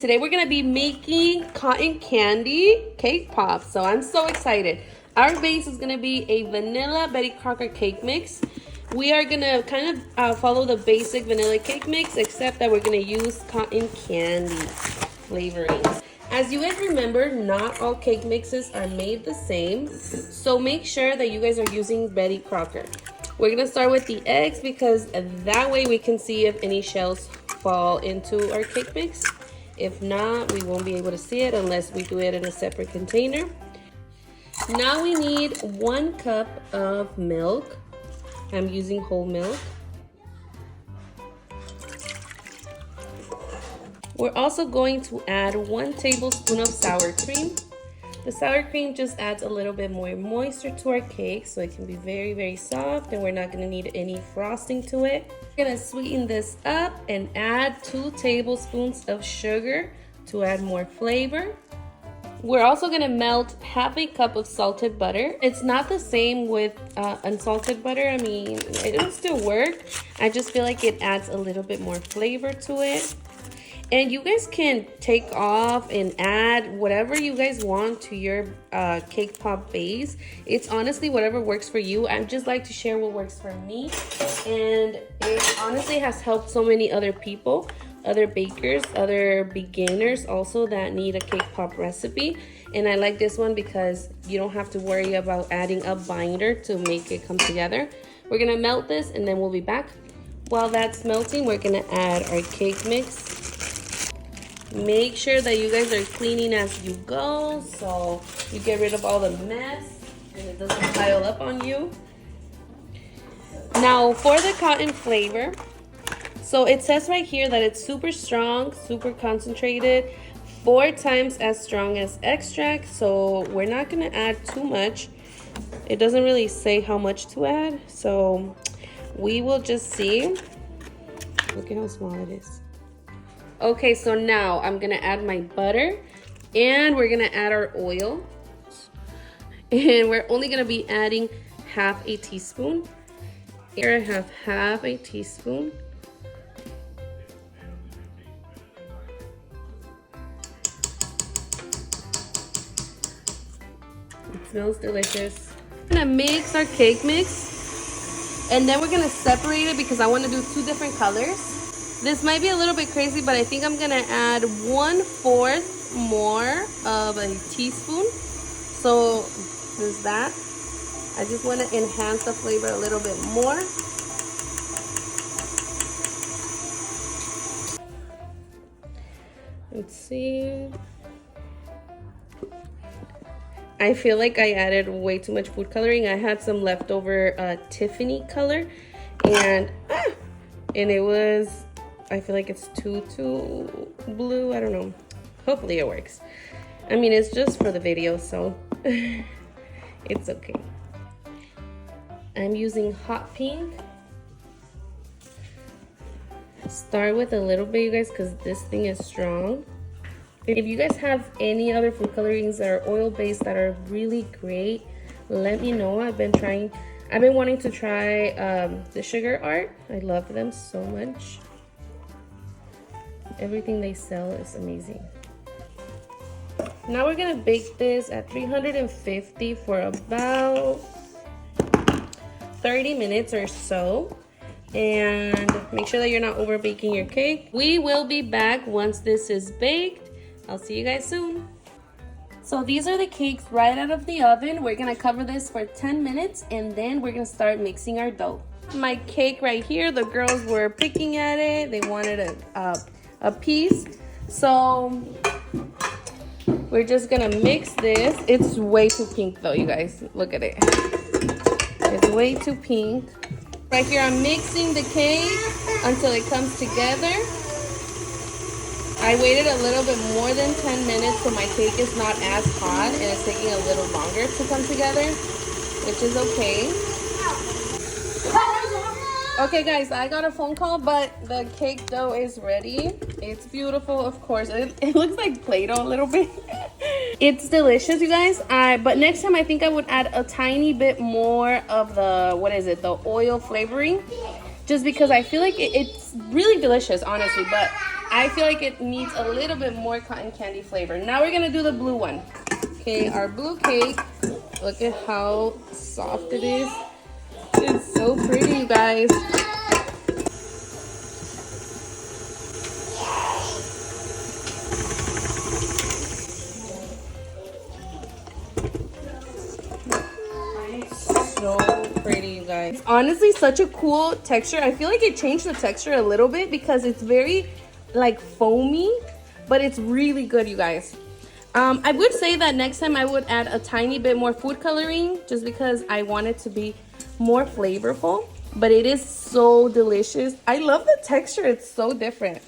Today we're gonna be making cotton candy cake pops. So I'm so excited. Our base is gonna be a vanilla Betty Crocker cake mix. We are gonna kind of follow the basic vanilla cake mix, except that we're gonna use cotton candy flavorings. As you guys remember, not all cake mixes are made the same. So make sure that you guys are using Betty Crocker. We're gonna start with the eggs because that way we can see if any shells fall into our cake mix. If not, we won't be able to see it unless we do it in a separate container. Now we need 1 cup of milk. I'm using whole milk. We're also going to add 1 tablespoon of sour cream. The sour cream just adds a little bit more moisture to our cake so it can be very, very soft, and we're not gonna need any frosting to it. We're gonna sweeten this up and add 2 tablespoons of sugar to add more flavor. We're also gonna melt half a cup of salted butter. It's not the same with unsalted butter. I mean, it'll still work. I just feel like it adds a little bit more flavor to it. And you guys can take off and add whatever you guys want to your cake pop base. It's honestly whatever works for you. I just like to share what works for me. And it honestly has helped so many other people, other bakers, other beginners also that need a cake pop recipe. And I like this one because you don't have to worry about adding a binder to make it come together. We're gonna melt this and then we'll be back. While that's melting, we're gonna add our cake mix. Make sure that you guys are cleaning as you go so you get rid of all the mess and it doesn't pile up on you. Now for the cotton flavor, so it says right here that it's super strong, super concentrated, 4 times as strong as extract. So we're not gonna add too much. It doesn't really say how much to add, so we will just see. Look at how small it is. Okay, so now I'm gonna add my butter and we're gonna add our oil. And we're only gonna be adding half a teaspoon. Here I have half a teaspoon. It smells delicious. I'm gonna mix our cake mix and then we're gonna separate it because I wanna do 2 different colors. This might be a little bit crazy, but I think I'm gonna add 1/4 more of a teaspoon. So there's that. I just wanna enhance the flavor a little bit more. Let's see. I feel like I added way too much food coloring. I had some leftover Tiffany color and it was, I feel like it's too blue. I don't know. Hopefully it works. I mean, it's just for the video, so it's okay. I'm using hot pink. Start with a little bit, you guys, because this thing is strong. If you guys have any other food colorings that are oil-based that are really great, let me know. I've been wanting to try the sugar art. I love them so much. Everything they sell is amazing. Now we're gonna bake this at 350 for about 30 minutes or so. And make sure that you're not over baking your cake. We will be back once this is baked. I'll see you guys soon. So these are the cakes right out of the oven. We're gonna cover this for 10 minutes and then we're gonna start mixing our dough. My cake right here, the girls were picking at it. They wanted a piece. So we're just gonna mix this. It's way too pink though, you guys. Look at it. It's way too pink. Right here, I'm mixing the cake until it comes together. I waited a little bit more than 10 minutes so my cake is not as hot and it's taking a little longer to come together, which is okay. Okay guys, I got a phone call, but the cake dough is ready. It's beautiful, of course. It looks like Play-Doh a little bit. It's delicious, you guys. But next time I think I would add a tiny bit more of the, the oil flavoring. Just because I feel like it's really delicious, honestly. But I feel like it needs a little bit more cotton candy flavor. Now we're gonna do the blue one. Okay, our blue cake. Look at how soft it is. It's so pretty, you guys. So pretty, you guys. It's honestly such a cool texture. I feel like it changed the texture a little bit because it's very like foamy, but it's really good, you guys. I would say that next time I would add a tiny bit more food coloring just because I want it to be more flavorful, but it is so delicious. I love the texture. It's so different.